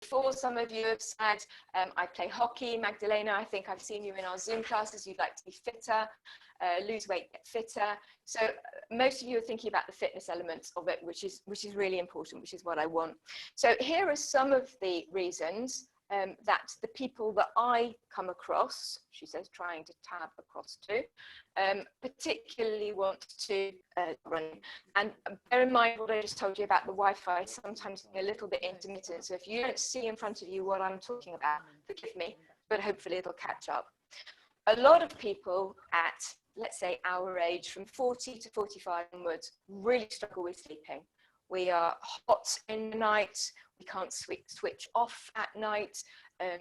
before, some of you have said, I play hockey. Magdalena, I think I've seen you in our Zoom classes. You'd like to be fitter, lose weight, get fitter. So most of you are thinking about the fitness elements of it, which is really important, which is what I want. So here are some of the reasons that the people that I come across, she says, trying to tab across to, particularly want to run. And bear in mind what I just told you about the Wi-Fi, sometimes being a little bit intermittent. So if you don't see in front of you what I'm talking about, forgive me, but hopefully it'll catch up. A lot of people at, let's say, our age, from 40 to 45 onwards, really struggle with sleeping. We are hot in the night, we can't switch off at night,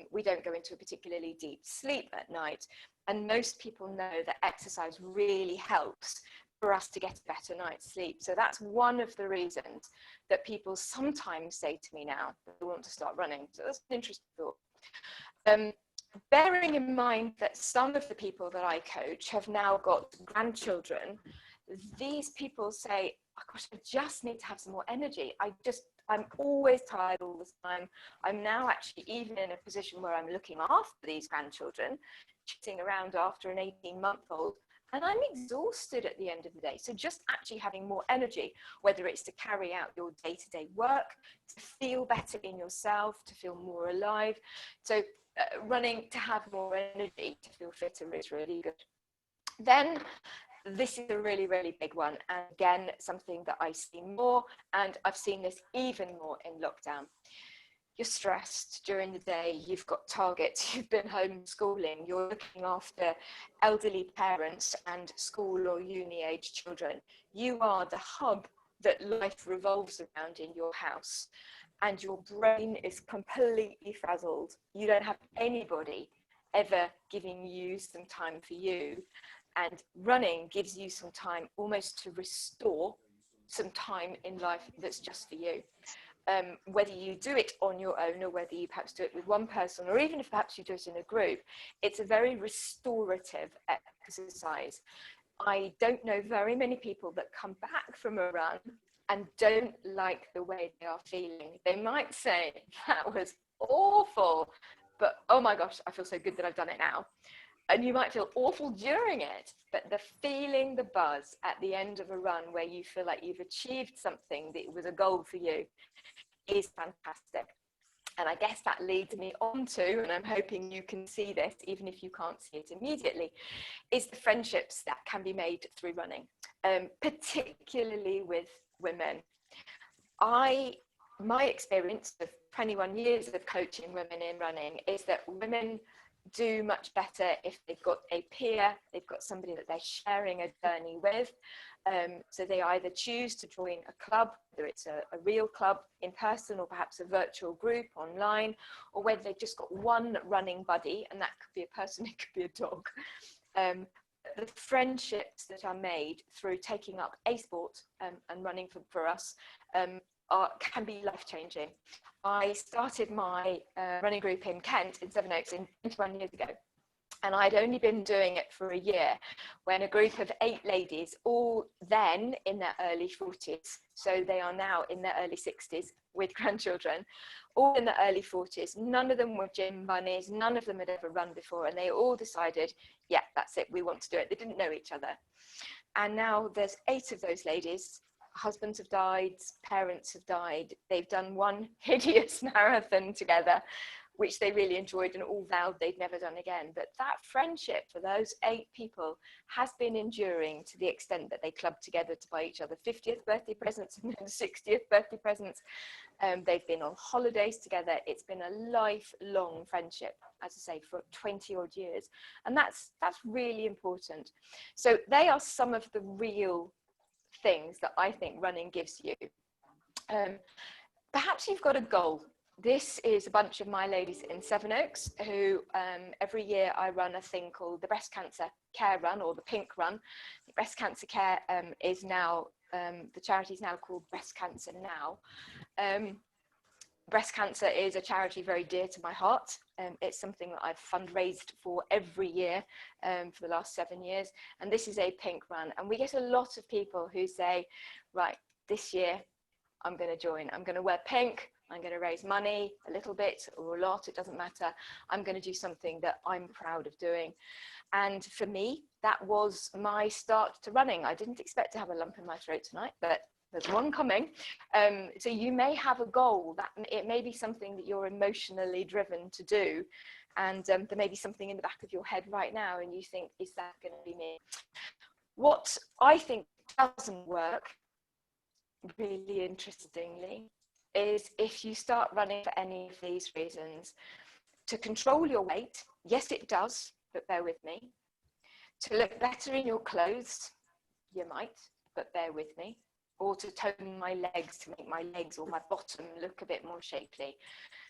we don't go into a particularly deep sleep at night. And most people know that exercise really helps for us to get a better night's sleep. So that's one of the reasons that people sometimes say to me now that they want to start running. So that's an interesting thought. Bearing in mind that some of the people that I coach have now got grandchildren, these people say, oh gosh, I just need to have some more energy. I'm always tired all the time. I'm now actually even in a position where I'm looking after these grandchildren, sitting around after an 18-month-old, and I'm exhausted at the end of the day. So just actually having more energy, whether it's to carry out your day-to-day work, to feel better in yourself, to feel more alive. So running to have more energy, to feel fitter is really good. Then this is a really, really big one. And again, something that I see more, and I've seen this even more in lockdown. You're stressed during the day, you've got targets, you've been homeschooling, you're looking after elderly parents and school or uni age children. You are the hub that life revolves around in your house, and your brain is completely frazzled. You don't have anybody ever giving you some time for you. And running gives you some time almost to restore some time in life that's just for you. Whether you do it on your own or whether you perhaps do it with one person, or even if perhaps you do it in a group, it's a very restorative exercise. I don't know very many people that come back from a run and don't like the way they are feeling. They might say, that was awful, but oh my gosh, I feel so good that I've done it now. And you might feel awful during it, but the feeling, the buzz at the end of a run where you feel like you've achieved something that was a goal for you is fantastic. And I guess that leads me on to, and I'm hoping you can see this, even if you can't see it immediately, is the friendships that can be made through running, particularly with women. My experience of 21 years of coaching women in running is that women do much better if they've got a peer, they've got somebody that they're sharing a journey with. So they either choose to join a club, whether it's a real club in person or perhaps a virtual group online, or whether they've just got one running buddy, and that could be a person, it could be a dog. The friendships that are made through taking up a sport and running for us can be life-changing. I started my running group in Kent, in Sevenoaks, 21 years ago. And I'd only been doing it for a year when a group of 8 ladies, all then in their early 40s, so they are now in their early 60s with grandchildren, all in their early 40s, none of them were gym bunnies, none of them had ever run before, and they all decided, yeah, that's it, we want to do it. They didn't know each other. And now there's 8 of those ladies. Husbands have died, parents have died. They've done one hideous marathon together, which they really enjoyed and all vowed they'd never done again. But that friendship for those 8 people has been enduring to the extent that they clubbed together to buy each other 50th birthday presents and 60th birthday presents. They've been on holidays together. It's been a lifelong friendship, as I say, for 20 odd years. And that's really important. So they are some of the real things that I think running gives you. Perhaps you've got a goal. This is a bunch of my ladies in Sevenoaks who every year I run a thing called the Breast Cancer Care Run, or the Pink Run. The Breast Cancer Care is now, the charity is now called Breast Cancer Now. Breast cancer is a charity very dear to my heart. It's something that I've fundraised for every year for the last 7 years. And this is a pink run. And we get a lot of people who say, right, this year I'm going to join. I'm going to wear pink. I'm going to raise money, a little bit or a lot, it doesn't matter. I'm going to do something that I'm proud of doing. And for me, that was my start to running. I didn't expect to have a lump in my throat tonight, but there's one coming. So you may have a goal, that it may be something that you're emotionally driven to do. And there may be something in the back of your head right now and you think, is that going to be me? What I think doesn't work, really interestingly, is if you start running for any of these reasons. To control your weight, yes it does, but bear with me. To look better in your clothes, you might, but bear with me. Or to tone my legs, to make my legs or my bottom look a bit more shapely.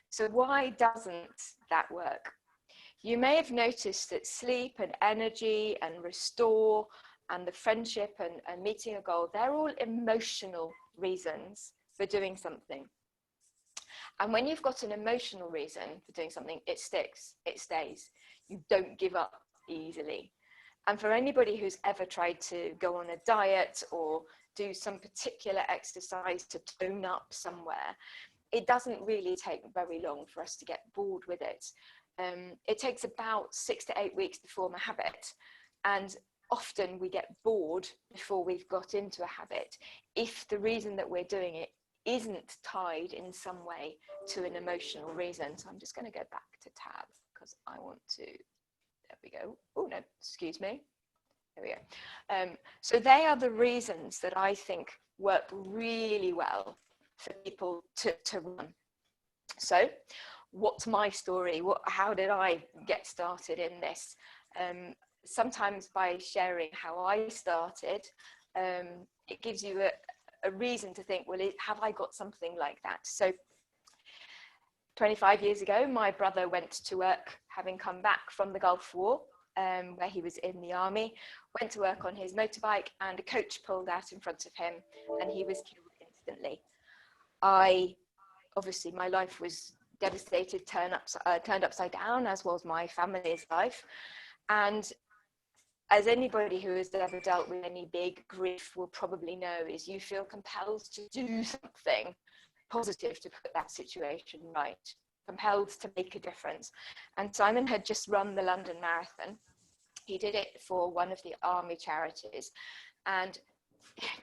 So why doesn't that work? You may have noticed that sleep and energy and restore and the friendship and meeting a goal, they're all emotional reasons for doing something. And when you've got an emotional reason for doing something, it sticks, it stays. You don't give up easily. And for anybody who's ever tried to go on a diet or do some particular exercise to tone up somewhere, it doesn't really take very long for us to get bored with it. It takes about 6 to 8 weeks to form a habit. And often we get bored before we've got into a habit if the reason that we're doing it isn't tied in some way to an emotional reason. So I'm just going to go back to tab because I want to, there we go. Oh no, excuse me. There we go. So they are the reasons that I think work really well for people to run. So what's my story? How did I get started in this? Sometimes by sharing how I started, it gives you a reason to think, well, have I got something like that? So 25 years ago, my brother went to work, having come back from the Gulf War, where he was in the army, went to work on his motorbike and a coach pulled out in front of him and he was killed instantly. Obviously my life was devastated, turned upside down, as was my family's life. And as anybody who has ever dealt with any big grief will probably know, is you feel compelled to do something positive to put that situation right, compelled to make a difference. And Simon had just run the London Marathon. He did it for one of the army charities. And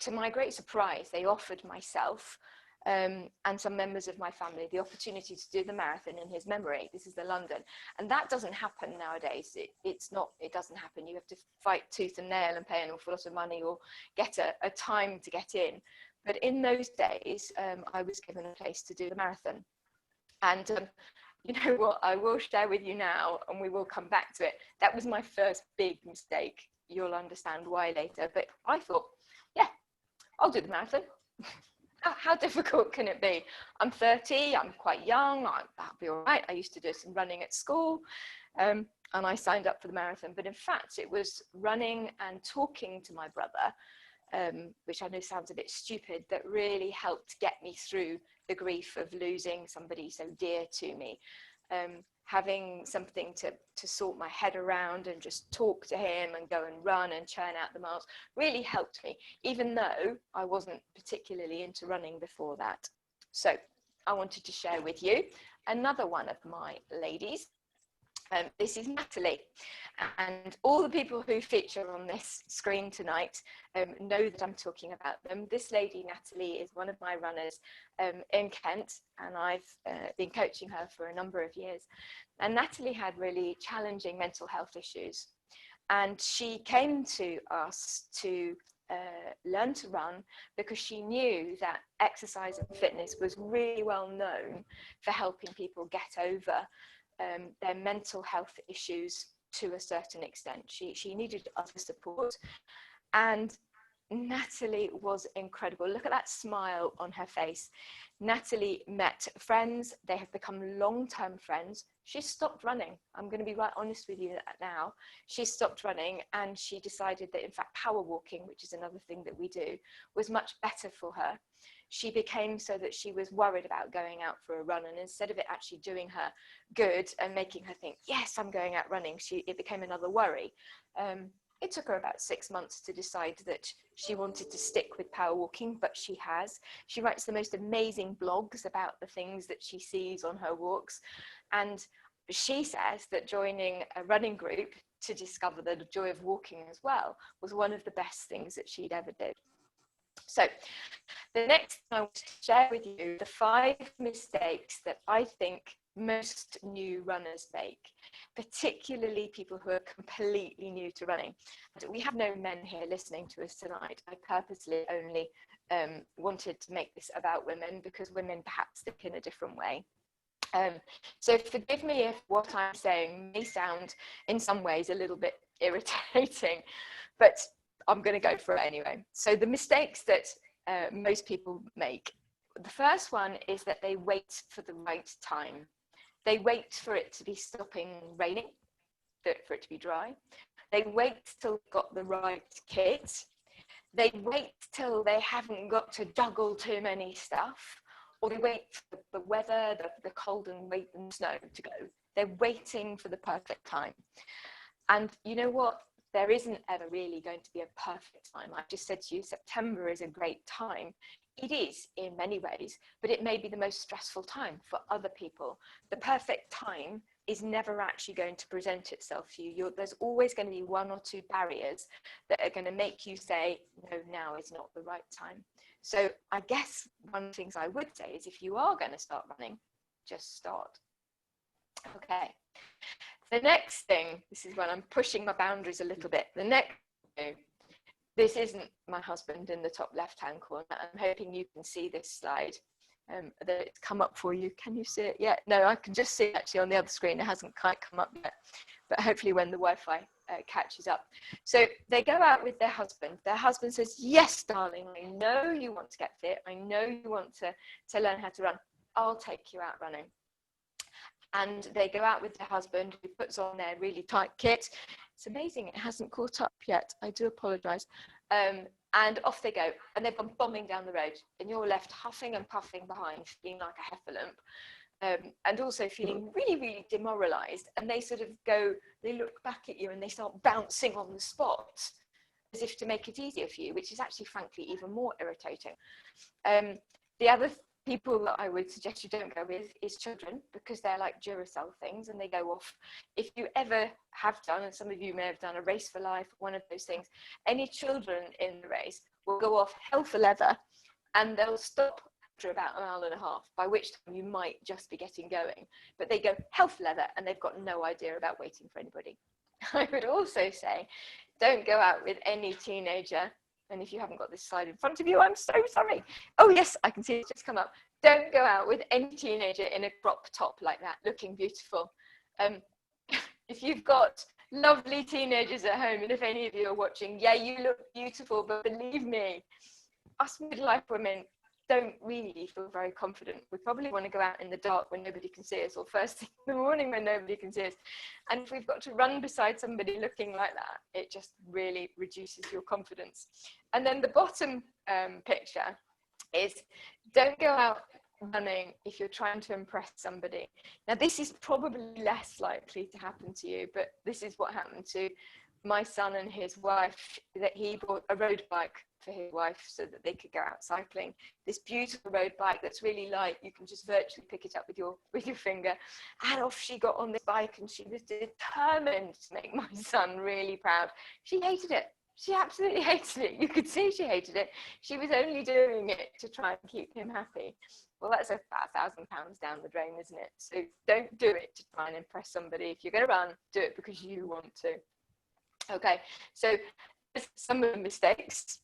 to my great surprise, they offered myself and some members of my family the opportunity to do the marathon in his memory. This is the London, and that doesn't happen nowadays. It doesn't happen. You have to fight tooth and nail and pay an awful lot of money or get a time to get in. But in those days, I was given a place to do the marathon. And you know what, I will share with you now, and we will come back to it. That was my first big mistake. You'll understand why later. But I thought, yeah, I'll do the marathon. How difficult can it be? I'm 30, I'm quite young, I'll be all right. I used to do some running at school, and I signed up for the marathon. But in fact, it was running and talking to my brother, which I know sounds a bit stupid, that really helped get me through the grief of losing somebody so dear to me. Having something to sort my head around and just talk to him and go and run and churn out the miles really helped me, even though I wasn't particularly into running before that. So I wanted to share with you another one of my ladies. This is Natalie, and all the people who feature on this screen tonight know that I'm talking about them. This lady, Natalie, is one of my runners in Kent, and I've been coaching her for a number of years. And Natalie had really challenging mental health issues, and she came to us to learn to run because she knew that exercise and fitness was really well known for helping people get over their mental health issues to a certain extent. She needed other support, and Natalie was incredible. Look at that smile on her face. Natalie met friends. They have become long-term friends. She stopped running. I'm going to be right honest with you now. She stopped running and she decided that in fact power walking, which is another thing that we do, was much better for her. She became so that she was worried about going out for a run, and instead of it actually doing her good and making her think, yes, I'm going out running, it became another worry. It took her about 6 months to decide that she wanted to stick with power walking, but she has. She writes the most amazing blogs about the things that she sees on her walks. And she says that joining a running group to discover the joy of walking as well was one of the best things that she'd ever did. So the next thing I want to share with you, the 5 mistakes that I think most new runners make, particularly people who are completely new to running. And we have no men here listening to us tonight. I purposely only wanted to make this about women because women perhaps think in a different way. So forgive me if what I'm saying may sound in some ways a little bit irritating, but I'm going to go for it anyway. So the mistakes that most people make, the first one is that they wait for the right time. They wait for it to be stopping raining, for it to be dry. They wait till they've got the right kit. They wait till they haven't got to juggle too many stuff, or they wait for the weather, the cold and wait and snow to go. They're waiting for the perfect time. And you know what? There isn't ever really going to be a perfect time. I just said to you, September is a great time. It is in many ways, but it may be the most stressful time for other people. The perfect time is never actually going to present itself to you. There's always going to be 1 or 2 barriers that are going to make you say, no, now is not the right time. So I guess one of the things I would say is if you are going to start running, just start. Okay. The next thing, this is when I'm pushing my boundaries a little bit. The next thing, this isn't my husband in the top left-hand corner. I'm hoping you can see this slide, that it's come up for you. Can you see it yet? No, I can just see it actually on the other screen. It hasn't quite come up yet, but hopefully when the Wi-Fi catches up. So they go out with their husband. Their husband says, yes, darling, I know you want to get fit. I know you want to learn how to run. I'll take you out running. And they go out with their husband, who puts on their really tight kit. It's amazing it hasn't caught up yet. I do apologise. And off they go. And they've gone bombing down the road. And you're left huffing and puffing behind, feeling like a heffalump. And also feeling really, really demoralised. And they sort of go, they look back at you and they start bouncing on the spot as if to make it easier for you, which is actually, frankly, even more irritating. The other people that I would suggest you don't go with is children, because they're like Duracell things and they go off. If you ever have done, and some of you may have done, a Race for Life, one of those things, any children in the race will go off hell for leather and they'll stop after about 1.5 miles, by which time you might just be getting going. But they go hell for leather and they've got no idea about waiting for anybody. I would also say, don't go out with any teenager. And if you haven't got this slide in front of you, I'm so sorry. Oh yes, I can see it just come up. Don't go out with any teenager in a crop top like that, looking beautiful. If you've got lovely teenagers at home, and if any of you are watching, yeah, you look beautiful, but believe me, us midlife women don't really feel very confident. We probably want to go out in the dark when nobody can see us, or first thing in the morning when nobody can see us. And if we've got to run beside somebody looking like that, it just really reduces your confidence. And then the bottom picture is, don't go out running if you're trying to impress somebody. Now, this is probably less likely to happen to you, but this is what happened to my son and his wife, that he bought a road bike for his wife so that they could go out cycling. This beautiful road bike that's really light. You can just virtually pick it up with your finger. And off she got on this bike, and she was determined to make my son really proud. She hated it. She absolutely hated it. You could see she hated it. She was only doing it to try and keep him happy. Well, that's about £1,000 down the drain, isn't it? So don't do it to try and impress somebody. If you're going to run, do it because you want to. Okay, so some of the mistakes.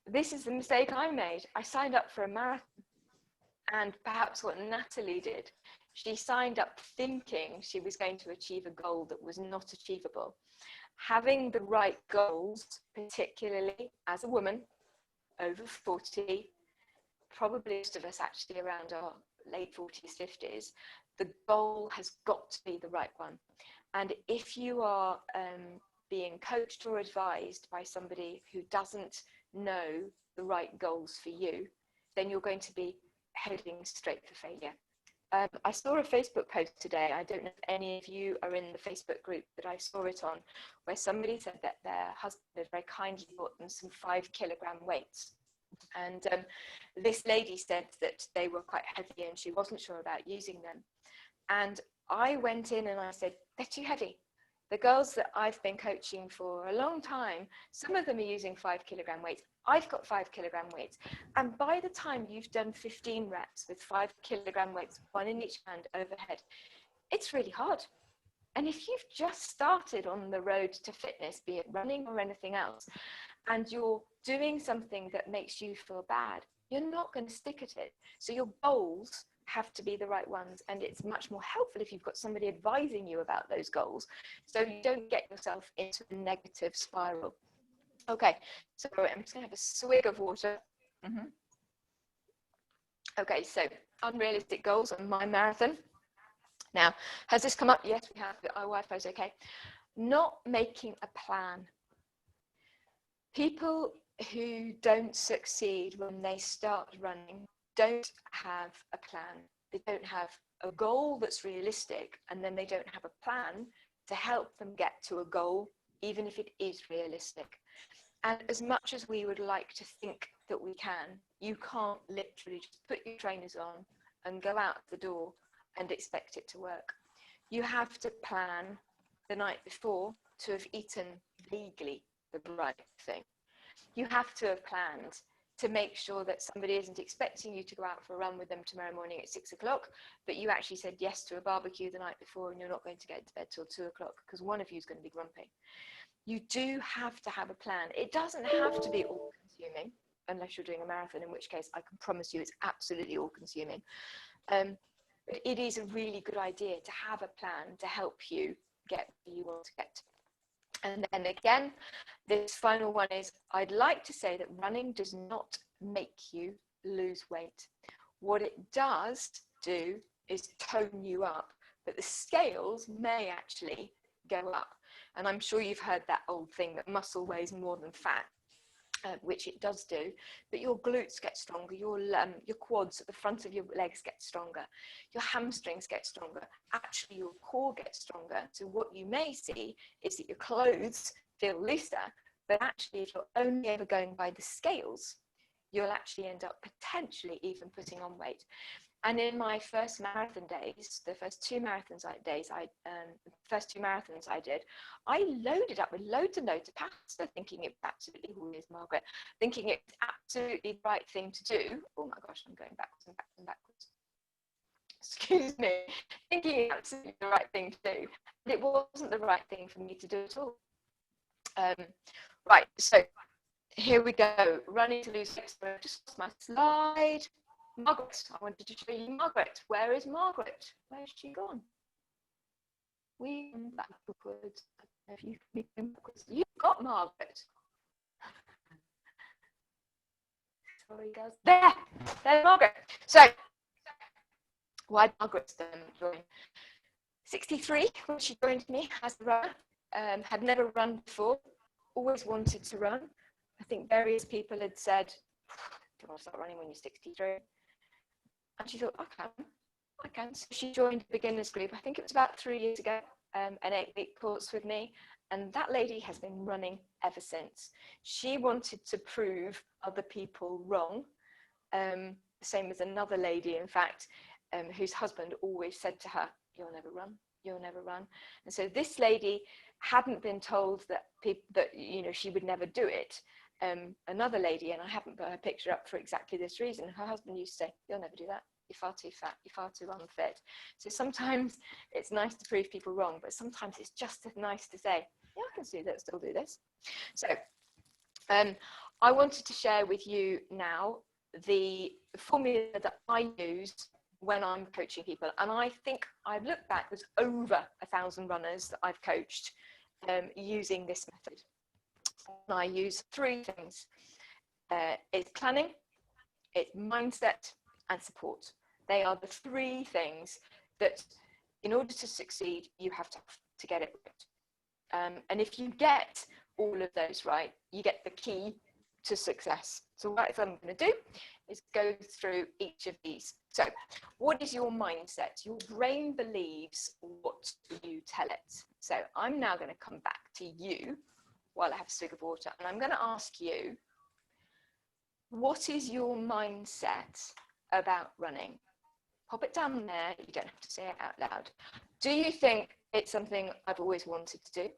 This is the mistake I made. I signed up for a marathon, and perhaps what Natalie did, she signed up thinking she was going to achieve a goal that was not achievable. Having the right goals, particularly as a woman over 40, probably most of us actually around our late 40s, 50s, the goal has got to be the right one. And if you are being coached or advised by somebody who doesn't know the right goals for you, then you're going to be heading straight for failure. I saw a Facebook post today. I don't know if any of you are in the Facebook group that I saw it on, where somebody said that their husband had very kindly bought them some 5-kilogram weights. And this lady said that they were quite heavy and she wasn't sure about using them. And I went in and I said, they're too heavy. The girls that I've been coaching for a long time, some of them are using 5-kilogram weights. I've got 5-kilogram weights. And by the time you've done 15 reps with 5-kilogram weights, one in each hand overhead, it's really hard. And if you've just started on the road to fitness, be it running or anything else, and you're doing something that makes you feel bad, you're not going to stick at it. So your goals have to be the right ones, and it's much more helpful if you've got somebody advising you about those goals, so you don't get yourself into a negative spiral. Okay, so I'm just going to have a swig of water. Okay, so unrealistic goals on my marathon. Now, has this come up? Yes, we have. Our Wi-Fi's okay. Not making a plan. People who don't succeed when they start running don't have a plan. They don't have a goal that's realistic, and then they don't have a plan to help them get to a goal, even if it is realistic. And as much as we would like to think that we can, you can't literally just put your trainers on and go out the door and expect it to work. You have to plan the night before to have eaten legally the right thing. You have to have planned to make sure that somebody isn't expecting you to go out for a run with them tomorrow morning at 6 o'clock, but you actually said yes to a barbecue the night before and you're not going to get to bed till 2 o'clock because one of you is going to be grumpy. You do have to have a plan. It doesn't have to be all consuming unless you're doing a marathon, in which case I can promise you it's absolutely all consuming. But it is a really good idea to have a plan to help you get where you want to get to. And then again, this final one is, I'd like to say that running does not make you lose weight. What it does do is tone you up, but the scales may actually go up. And I'm sure you've heard that old thing that muscle weighs more than fat, which it does do, but your glutes get stronger, your quads at the front of your legs get stronger, your hamstrings get stronger, actually your core gets stronger. So what you may see is that your clothes feel looser, but actually if you're only ever going by the scales, you'll actually end up potentially even putting on weight. And in my first marathon days, the first two marathons I did, I loaded up with loads and loads of pasta, thinking it was absolutely, who is Margaret, thinking it's absolutely the right thing to do. Oh my gosh, I'm going backwards and backwards and backwards. Excuse me, thinking it's absolutely the right thing to do. But it wasn't the right thing for me to do at all. Right, so here we go, running to lose weight. So I've just lost my slide. Margaret, I wanted to show you Margaret. Where is Margaret? Where has she gone? We come backwards. I don't know if you can come backwards. You've got Margaret. Sorry, guys. There's Margaret. So, why did Margaret join? 63 when she joined me as a runner. Had never run before. Always wanted to run. I think various people had said, "Do you want to start running when you're 63?" And she thought, I can. So she joined a beginners group. I think it was about 3 years ago, an 8-week course with me. And that lady has been running ever since. She wanted to prove other people wrong. Same as another lady, in fact, whose husband always said to her, "You'll never run, you'll never run." And so this lady hadn't been told that she would never do it. Another lady, and I haven't put her picture up for exactly this reason, her husband used to say, "You'll never do that, you're far too fat, you're far too unfit." So sometimes it's nice to prove people wrong, but sometimes it's just as nice to say, "Yeah, I can still do this." So I wanted to share with you now the formula that I use when I'm coaching people, and I think I've looked back, there's over 1,000 runners that I've coached using this method. And I use 3 things. It's planning, it's mindset, and support. They are the 3 things that, in order to succeed, you have to get it right. And if you get all of those right, you get the key to success. So what I'm going to do is go through each of these. So what is your mindset? Your brain believes what you tell it. So I'm now going to come back to you while I have a swig of water, and I'm going to ask you, what is your mindset about running? Pop it down there. You don't have to say it out loud. Do you think it's something I've always wanted to do?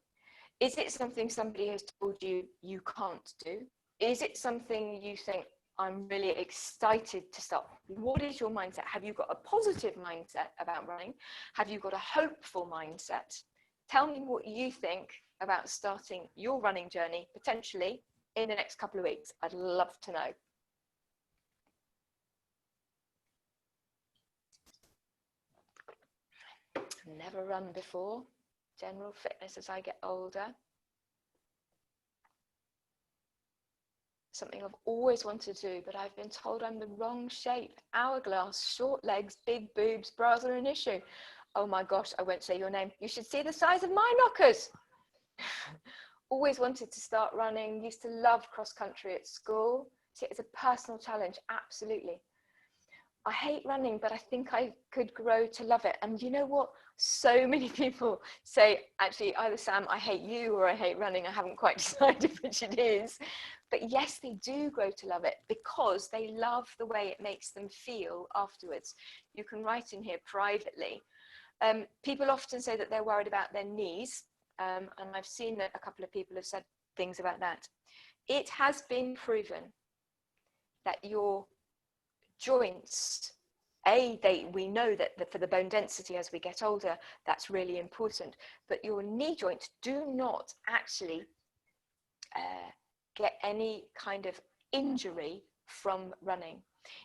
Is it something somebody has told you you can't do? Is it something you think, I'm really excited to start? What is your mindset? Have you got a positive mindset about running? Have you got a hopeful mindset? Tell me what you think about starting your running journey, potentially in the next couple of weeks. I'd love to know. Never run before. General fitness as I get older. Something I've always wanted to do, but I've been told I'm the wrong shape. Hourglass, short legs, big boobs, bras are an issue. Oh my gosh, I won't say your name. You should see the size of my knockers. Always wanted to start running, used to love cross country at school. See, it's a personal challenge, absolutely. I hate running, but I think I could grow to love it. And you know what? So many people say, actually, either Sam, I hate you, or I hate running. I haven't quite decided which it is. But yes, they do grow to love it because they love the way it makes them feel afterwards. You can write in here privately. People often say that they're worried about their knees. And I've seen that a couple of people have said things about that. It has been proven that your joints, we know that for the bone density as we get older, that's really important, but your knee joints do not actually get any kind of injury from running.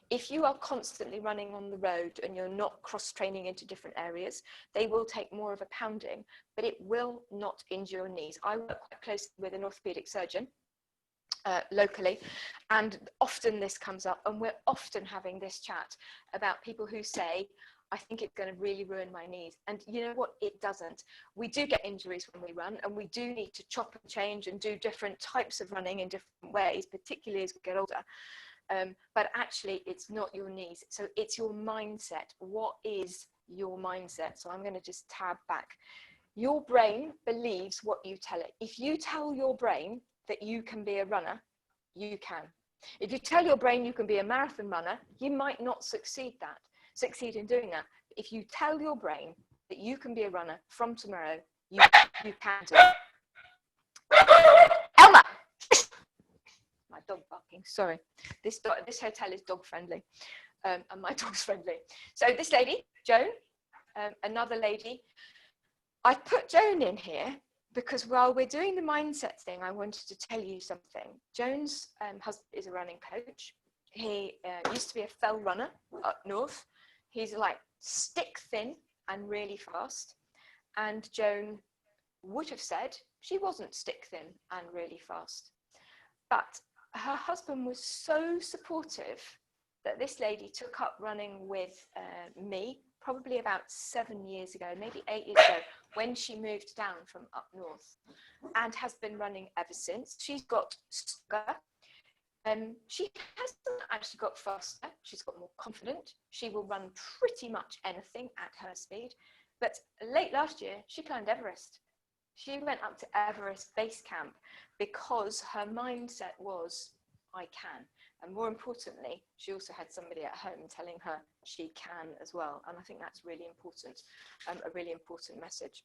If you are constantly running on the road and you're not cross-training into different areas, they will take more of a pounding, but it will not injure your knees. I work quite closely with an orthopedic surgeon locally, and often this comes up, and we're often having this chat about people who say, I think it's going to really ruin my knees. And you know what? It doesn't. We do get injuries when we run, and we do need to chop and change and do different types of running in different ways, particularly as we get older. But actually, it's not your knees. So it's your mindset. What is your mindset? So I'm going to just tab back. Your brain believes what you tell it. If you tell your brain that you can be a runner, you can. If you tell your brain you can be a marathon runner, you might not succeed in doing that. If you tell your brain that you can be a runner from tomorrow, you can do it. Elma! My dog barking, sorry. This hotel is dog friendly, and my dog's friendly. So this lady, Joan, another lady, I put Joan in here because while we're doing the mindset thing, I wanted to tell you something. Joan's husband is a running coach. He used to be a fell runner up north. He's like stick thin and really fast. And Joan would have said she wasn't stick thin and really fast. But her husband was so supportive that this lady took up running with me probably about 7 years ago, maybe 8 years ago, when she moved down from up north, and has been running ever since. She's got stronger. She hasn't actually got faster. She's got more confident. She will run pretty much anything at her speed. But late last year, she climbed Everest. She went up to Everest base camp because her mindset was, I can. And more importantly, she also had somebody at home telling her she can as well. And I think that's really important, a really important message.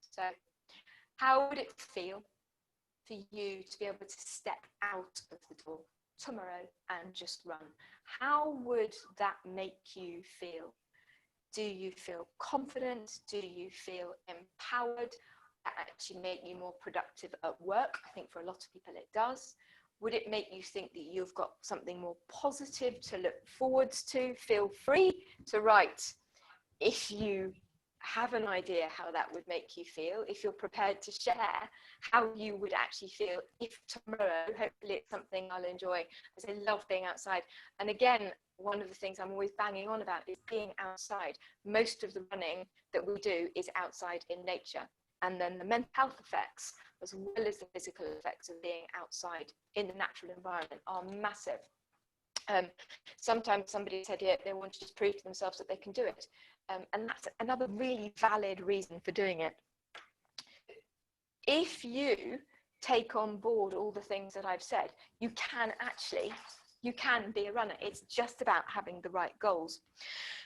So how would it feel for you to be able to step out of the door tomorrow and just run? How would that make you feel? Do you feel confident? Do you feel empowered? That actually make you more productive at work? I think for a lot of people it does. Would it make you think that you've got something more positive to look forwards to? Feel free to write if you have an idea how that would make you feel, if you're prepared to share how you would actually feel if tomorrow, hopefully it's something I'll enjoy, as I love being outside. And again, one of the things I'm always banging on about is being outside. Most of the running that we do is outside in nature. And then the mental health effects, as well as the physical effects of being outside in the natural environment, are massive. Sometimes somebody said they want to just prove to themselves that they can do it. And that's another really valid reason for doing it. If you take on board all the things that I've said, you can be a runner. It's just about having the right goals.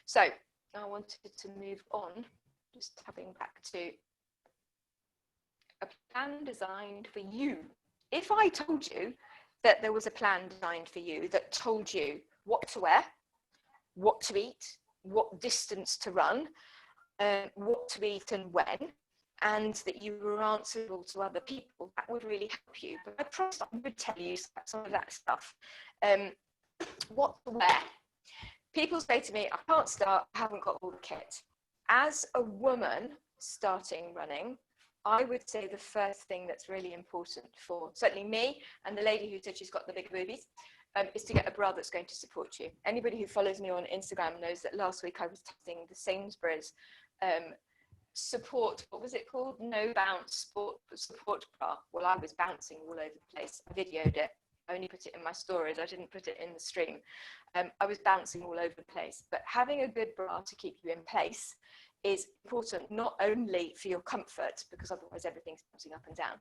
So I wanted to move on, just tapping back to a plan designed for you. If I told you that there was a plan designed for you that told you what to wear, what to eat, what distance to run, what to eat and when, and that you were answerable to other people, that would really help you. But I promise I would tell you some of that stuff. What to wear. People say to me, I can't start, I haven't got all the kit. As a woman starting running, I would say the first thing that's really important for certainly me and the lady who said she's got the bigger boobies is to get a bra that's going to support you. Anybody who follows me on Instagram knows that last week I was testing the Sainsbury's support, what was it called? No bounce support bra. Well, I was bouncing all over the place. I videoed it. I only put it in my stories. I didn't put it in the stream. I was bouncing all over the place. But having a good bra to keep you in place is important, not only for your comfort, because otherwise everything's bouncing up and down,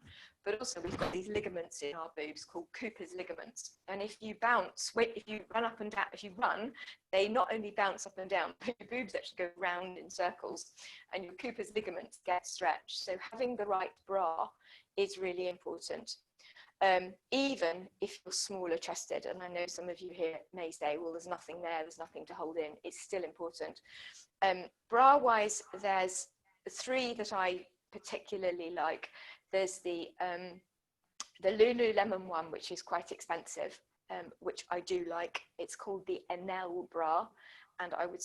but also we've got these ligaments in our boobs called Cooper's ligaments. And if you bounce, if you run up and down, if you run, they not only bounce up and down, but your boobs actually go round in circles and your Cooper's ligaments get stretched. So having the right bra is really important. Even if you're smaller chested, and I know some of you here may say, well, there's nothing there, there's nothing to hold in, it's still important. Bra wise, there's 3 that I particularly like. There's the Lululemon one, which is quite expensive, which I do like. It's called the Enel bra, and I would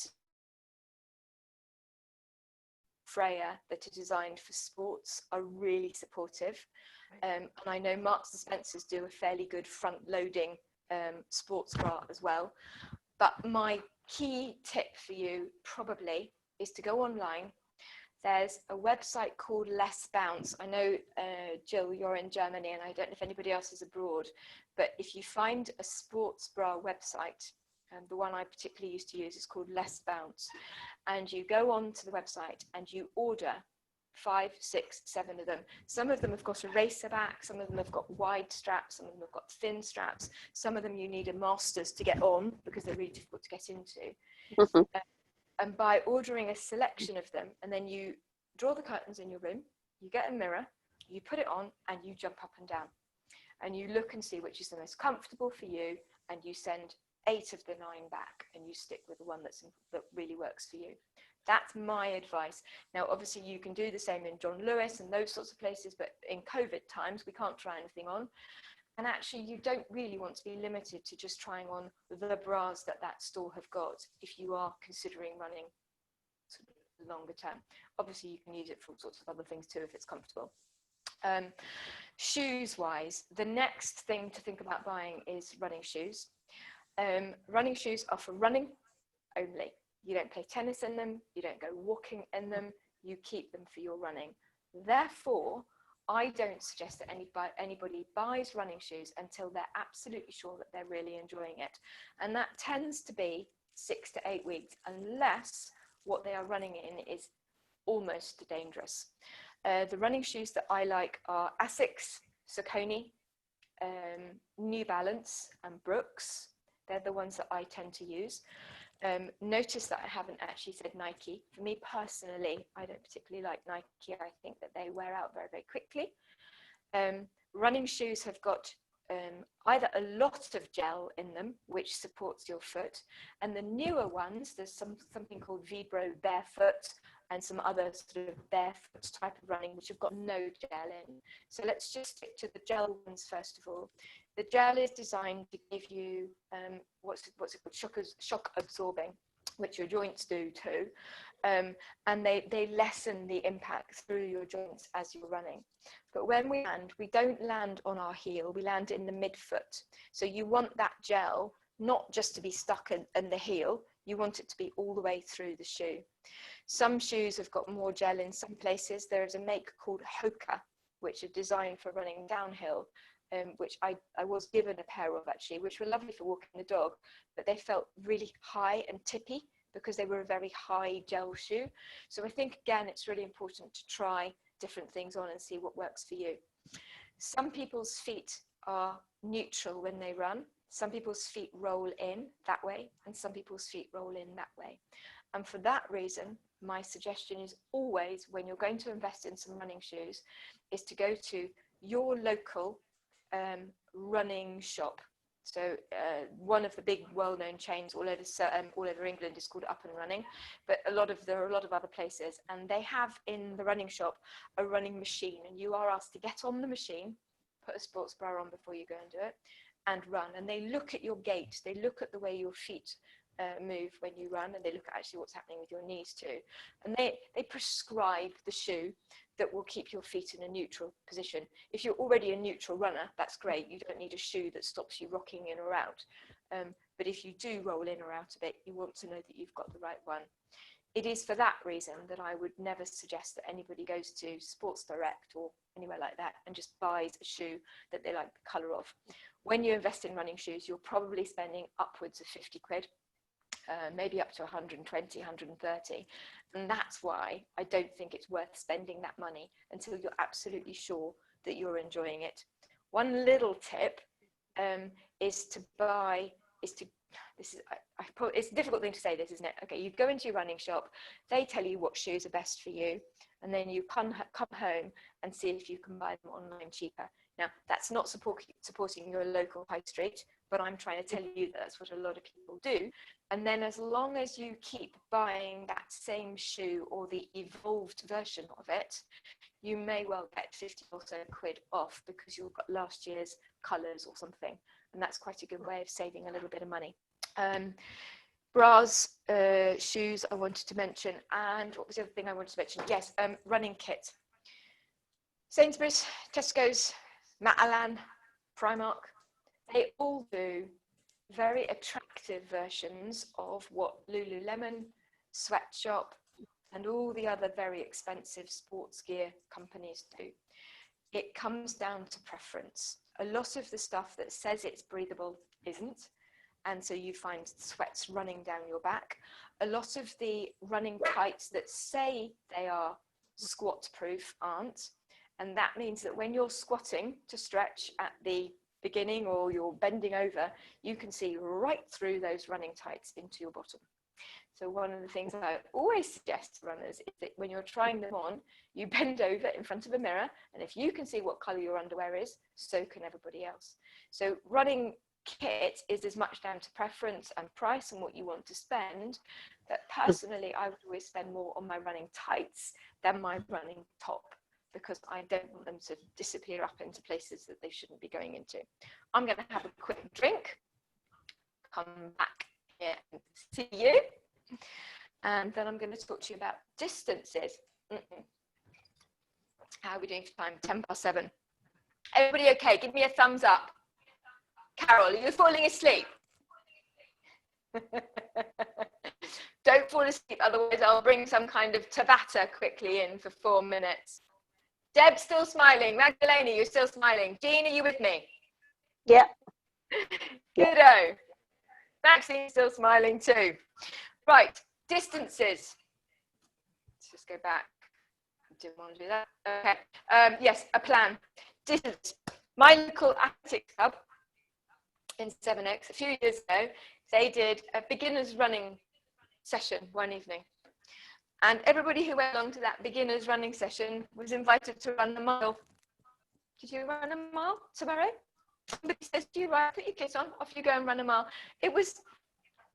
Freya that are designed for sports are really supportive. And I know Marks and Spencer's do a fairly good front-loading sports bra as well. But my key tip for you probably is to go online. There's a website called Less Bounce. I know, Jill, you're in Germany, and I don't know if anybody else is abroad, but if you find a sports bra website, and the one I particularly used to use is called Less Bounce, and you go on to the website and you order 5, 6, 7 of them. Some of them have got a racer back, some of them have got wide straps, some of them have got thin straps, some of them you need a master's to get on because they're really difficult to get into. And by ordering a selection of them, and then you draw the curtains in your room, you get a mirror, you put it on, and you jump up and down. And you look and see which is the most comfortable for you, and you send 8 of the 9 back, and you stick with the one that really works for you. That's my advice. Now, obviously, you can do the same in John Lewis and those sorts of places, but in COVID times, we can't try anything on. And actually, you don't really want to be limited to just trying on the bras that store have got if you are considering running sort of longer term. Obviously, you can use it for all sorts of other things too if it's comfortable. Shoes wise, the next thing to think about buying is running shoes. Running shoes are for running only. You don't play tennis in them, you don't go walking in them, you keep them for your running. Therefore, I don't suggest that anybody buys running shoes until they're absolutely sure that they're really enjoying it. And that tends to be 6 to 8 weeks, unless what they are running in is almost dangerous. The running shoes that I like are Asics, Saucony, New Balance and Brooks. They're the ones that I tend to use. Notice that I haven't actually said Nike. For me personally, I don't particularly like Nike. I think that they wear out very, very quickly. Running shoes have got either a lot of gel in them, which supports your foot, and the newer ones, there's something called Vibro Barefoot and some other sort of barefoot type of running, which have got no gel in. So let's just stick to the gel ones first of all. The gel is designed to give you what's it called, shock absorbing, which your joints do too, and they lessen the impact through your joints as you're running. But when we land, we don't land on our heel, we land in the midfoot. So you want that gel not just to be stuck in the heel, You want it to be all the way through the shoe. Some shoes have got more gel in some places. There is a make called Hoka, which are designed for running downhill, which I was given a pair of actually, which were lovely for walking the dog, but they felt really high and tippy because they were a very high gel shoe. So I think, again, it's really important to try different things on and see what works for you. Some people's feet are neutral when they run. Some people's feet roll in that way, and some people's feet roll in that way. And for that reason, my suggestion is always, when you're going to invest in some running shoes, is to go to your local running shop. So one of the big well-known chains all over England is called Up and Running, but there are a lot of other places, and they have in the running shop a running machine, and you are asked to get on the machine, put a sports bra on before you go and do it, and run. And they look at your gait, they look at the way your feet move when you run, and they look at actually what's happening with your knees too, and they prescribe the shoe that will keep your feet in a neutral position. If you're already a neutral runner, that's great. You don't need a shoe that stops you rocking in or out, but if you do roll in or out a bit, you want to know that you've got the right one. It is for that reason that I would never suggest that anybody goes to Sports Direct or anywhere like that and just buys a shoe that they like the colour of. When you invest in running shoes, you're probably spending upwards of 50 quid. Maybe up to 120, 130. And that's why I don't think it's worth spending that money until you're absolutely sure that you're enjoying it. One little tip it's a difficult thing to say this, isn't it? Okay, you go into your running shop, they tell you what shoes are best for you, and then you come home and see if you can buy them online cheaper. Now, that's not supporting your local high street, but I'm trying to tell you that that's what a lot of people do. And then as long as you keep buying that same shoe or the evolved version of it, you may well get 50 or so quid off because you've got last year's colours or something. And that's quite a good way of saving a little bit of money. Bras, shoes I wanted to mention. And what was the other thing I wanted to mention? Yes, running kit. Sainsbury's, Tesco's, Matalan, Primark, they all do very attractive versions of what Lululemon, Sweatshop, and all the other very expensive sports gear companies do. It comes down to preference. A lot of the stuff that says it's breathable isn't, and so you find sweats running down your back. A lot of the running tights that say they are squat proof aren't, and that means that when you're squatting to stretch at the beginning or you're bending over, you can see right through those running tights into your bottom. So one of the things I always suggest to runners is that when you're trying them on, you bend over in front of a mirror, and if you can see what colour your underwear is, so can everybody else. So running kit is as much down to preference and price and what you want to spend, but personally I would always spend more on my running tights than my running top, because I don't want them to disappear up into places that they shouldn't be going into. I'm going to have a quick drink, come back here and see you, and then I'm going to talk to you about distances. How are we doing for time? 10 past 7. Everybody okay? Give me a thumbs up. Carol, are you falling asleep? Don't fall asleep, otherwise I'll bring some kind of Tabata quickly in for 4 minutes. Deb's still smiling. Magdalena, you're still smiling. Jean, are you with me? Yeah. Goodo. Maxine's still smiling too. Right, distances. Let's just go back. Didn't want to do that. Okay. Yes, a plan. Distance. My local athletics club in Sevenoaks a few years ago, they did a beginner's running session one evening. And everybody who went along to that beginner's running session was invited to run a mile. Did you run a mile tomorrow? Somebody says, do you run? Put your kit on, off you go and run a mile. It was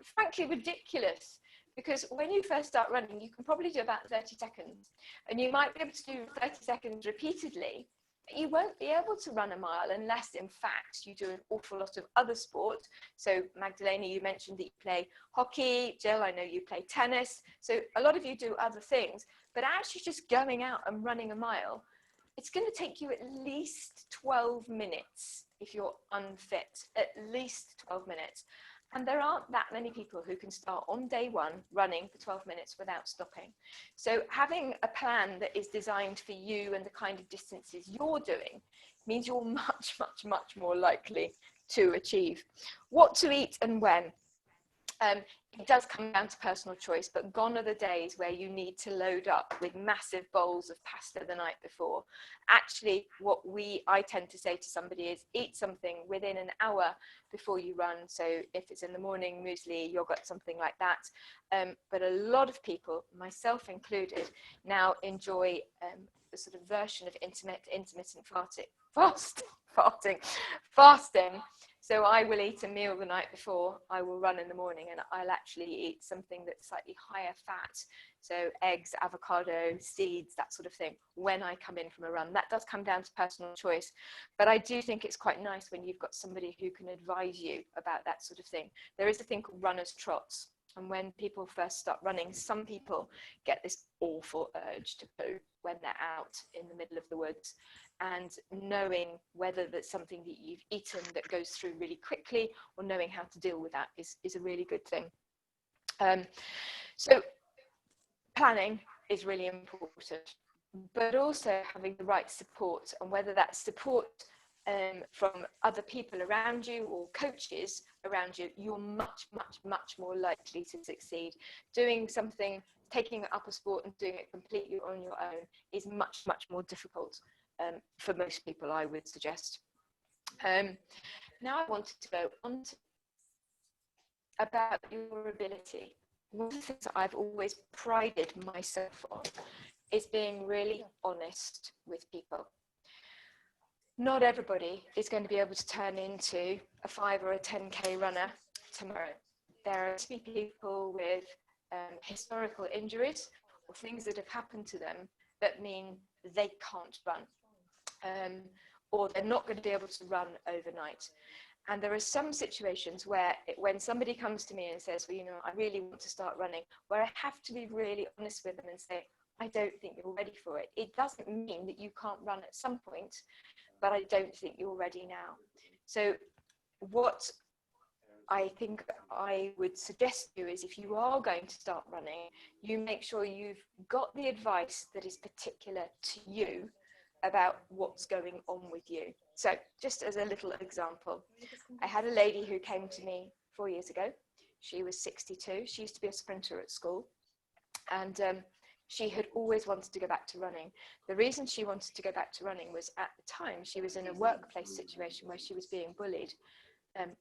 frankly ridiculous, because when you first start running, you can probably do about 30 seconds. And you might be able to do 30 seconds repeatedly, but you won't be able to run a mile unless, in fact, you do an awful lot of other sport. So, Magdalena, you mentioned that you play hockey. Jill, I know you play tennis. So a lot of you do other things, but actually just going out and running a mile, it's going to take you at least 12 minutes if you're unfit, at least 12 minutes. And there aren't that many people who can start on day one running for 12 minutes without stopping. So having a plan that is designed for you and the kind of distances you're doing means you're much, much, much more likely to achieve. What to eat and when. It does come down to personal choice, but gone are the days where you need to load up with massive bowls of pasta the night before. Actually, what I tend to say to somebody is eat something within an hour before you run. So if it's in the morning, muesli, yogurt, something like that. But a lot of people, myself included, now enjoy the sort of version of intermittent fasting. So I will eat a meal the night before, I will run in the morning, and I'll actually eat something that's slightly higher fat. So eggs, avocado, seeds, that sort of thing, when I come in from a run. That does come down to personal choice. But I do think it's quite nice when you've got somebody who can advise you about that sort of thing. There is a thing called runner's trots. And when people first start running, some people get this awful urge to poo when they're out in the middle of the woods. And knowing whether that's something that you've eaten that goes through really quickly, or knowing how to deal with that is a really good thing. So planning is really important, but also having the right support, and whether that's support from other people around you or coaches around you, you're much, much, much more likely to succeed. Doing something, taking up a sport and doing it completely on your own is much, much more difficult for most people, I would suggest. Now I wanted to go on to about your ability. One of the things that I've always prided myself on is being really honest with people. Not everybody is going to be able to turn into a 5 or a 10K runner tomorrow. There are people with historical injuries or things that have happened to them that mean they can't run, or they're not going to be able to run overnight. And there are some situations where when somebody comes to me and says, well, you know, I really want to start running, where I have to be really honest with them and say, I don't think you're ready for it. It doesn't mean that you can't run at some point, but I don't think you're ready now. So what I think I would suggest to you is, if you are going to start running, you make sure you've got the advice that is particular to you about what's going on with you. So just as a little example, I had a lady who came to me 4 years ago. She was 62. She used to be a sprinter at school, and she had always wanted to go back to running. The reason she wanted to go back to running was, at the time, she was in a workplace situation where she was being bullied.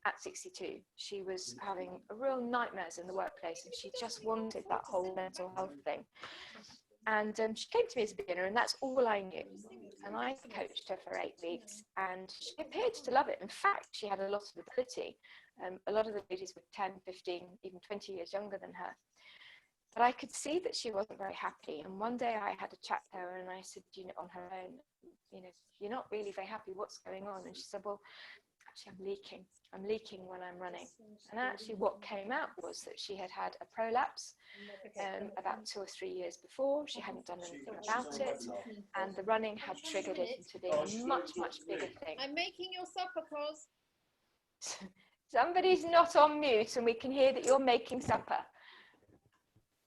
At 62, she was having real nightmares in the workplace, and she just wanted that whole mental health thing. And she came to me as a beginner, and that's all I knew. And I coached her for 8 weeks, and she appeared to love it. In fact, she had a lot of ability. A lot of the ladies were 10, 15, even 20 years younger than her. But I could see that she wasn't very happy. And one day I had a chat to her, and I said, you know, on her own, you know, you're not really very happy. What's going on? And she said, well, actually, I'm leaking. I'm leaking when I'm running. And actually what came out was that she had had a prolapse about 2 or 3 years before. She hadn't done anything about it, and the running had triggered it into being a much, much bigger thing. I'm making your supper, Cos. Somebody's not on mute, and we can hear that you're making supper.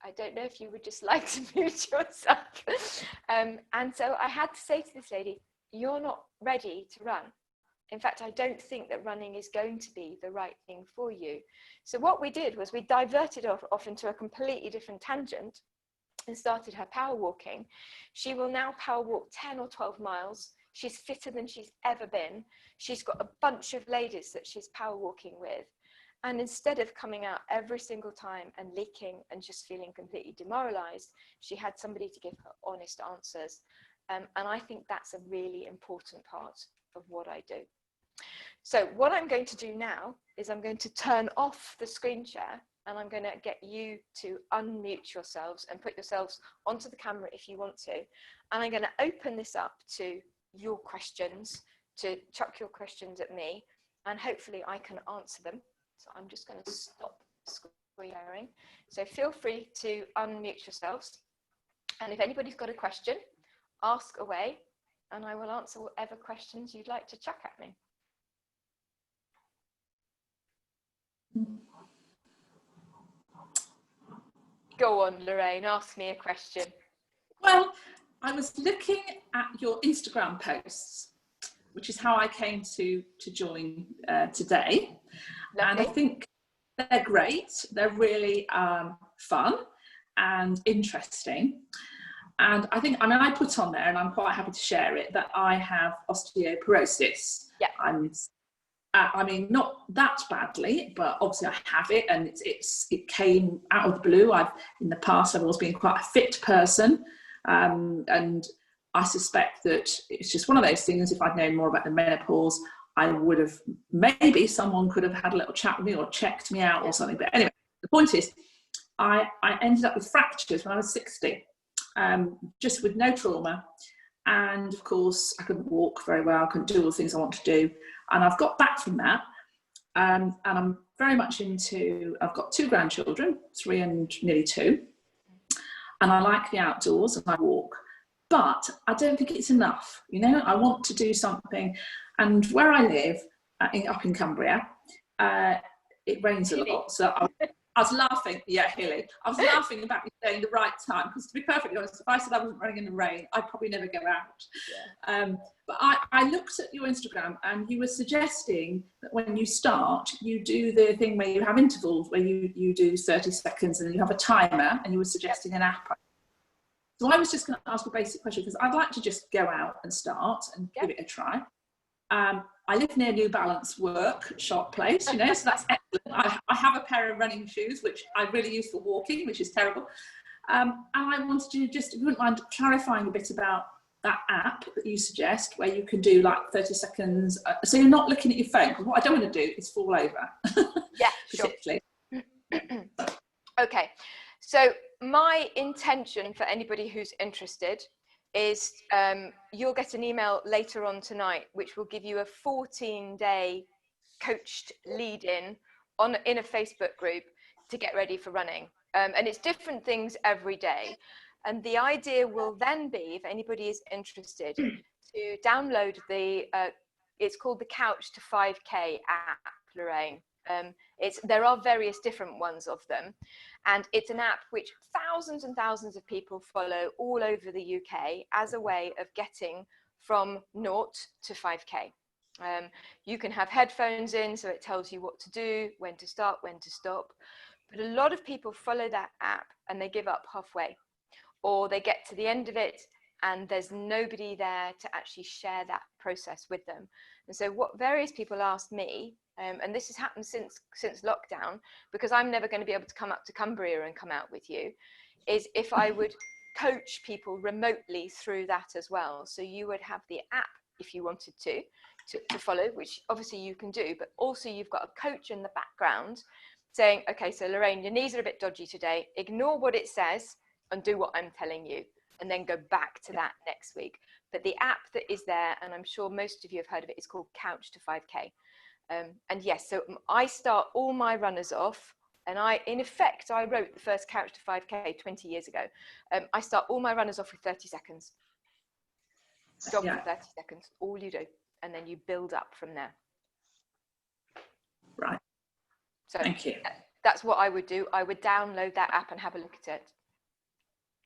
I don't know if you would just like to mute yourself. And so I had to say to this lady, you're not ready to run. In fact, I don't think that running is going to be the right thing for you. So what we did was we diverted off into a completely different tangent and started her power walking. She will now power walk 10 or 12 miles. She's fitter than she's ever been. She's got a bunch of ladies that she's power walking with. And instead of coming out every single time and leaking and just feeling completely demoralized, she had somebody to give her honest answers. And I think that's a really important part of what I do. So what I'm going to do now is I'm going to turn off the screen share, and I'm going to get you to unmute yourselves and put yourselves onto the camera if you want to. And I'm going to open this up to your questions, to chuck your questions at me, and hopefully I can answer them. So I'm just going to stop screen sharing. So feel free to unmute yourselves. And if anybody's got a question, ask away, and I will answer whatever questions you'd like to chuck at me. Go on, Lorraine, ask me a question. Well, I was looking at your Instagram posts, which is how I came to join today. Lovely. And I think they're great. They're really fun and interesting. And I think, I put on there, and I'm quite happy to share it, that I have osteoporosis. Yeah. Not that badly, but obviously I have it, and it came out of the blue. In the past, I've always been quite a fit person, and I suspect that it's just one of those things. If I'd known more about the menopause, I would have, maybe someone could have had a little chat with me or checked me out or something. But anyway, the point is, I ended up with fractures when I was 60, just with no trauma. And of course, I couldn't walk very well, couldn't do all the things I want to do. And I've got back from that. And I'm very much I've got 2 grandchildren, 3 and nearly 2. And I like the outdoors and I walk. But I don't think it's enough. I want to do something. And where I live, up in Cumbria, it rains a lot. So I was laughing, Hilly. I was laughing about you saying the right time, because to be perfectly honest, if I said I wasn't running in the rain, I'd probably never go out. Yeah. But I looked at your Instagram, and you were suggesting that when you start, you do the thing where you have intervals, where you do 30 seconds and you have a timer, and you were suggesting an app. So I was just going to ask a basic question, because I'd like to just go out and start and give it a try. I live near New Balance workshop place, so that's excellent. I have a pair of running shoes, which I really use for walking, which is terrible. And I wanted you if you wouldn't mind clarifying a bit about that app that you suggest, where you can do like 30 seconds. So you're not looking at your phone, because what I don't want to do is fall over. Yeah, particularly. Sure. Okay, so my intention for anybody who's interested is you'll get an email later on tonight, which will give you a 14-day coached lead-in in a Facebook group to get ready for running. And it's different things every day. And the idea will then be, if anybody is interested, to download it's called the Couch to 5K app, Lorraine. There are various different ones of them, and it's an app which thousands and thousands of people follow all over the UK as a way of getting from 0 to 5K. You can have headphones in, so it tells you what to do, when to start, when to stop. But a lot of people follow that app and they give up halfway, or they get to the end of it and there's nobody there to actually share that process with them. And so what various people asked me, and this has happened since lockdown, because I'm never going to be able to come up to Cumbria and come out with you, is if I would coach people remotely through that as well. So you would have the app if you wanted to follow, which obviously you can do, but also you've got a coach in the background saying, okay, so Lorraine, your knees are a bit dodgy today, ignore what it says and do what I'm telling you, and then go back to that next week. But the app that is there, and I'm sure most of you have heard of it, is called Couch to 5K. And yes, so I start all my runners off, and in effect, I wrote the first Couch to 5K 20 years ago. I start all my runners off with 30 seconds. Jog for 30 seconds, all you do, and then you build up from there. Right. So thank you. That's what I would do. I would download that app and have a look at it.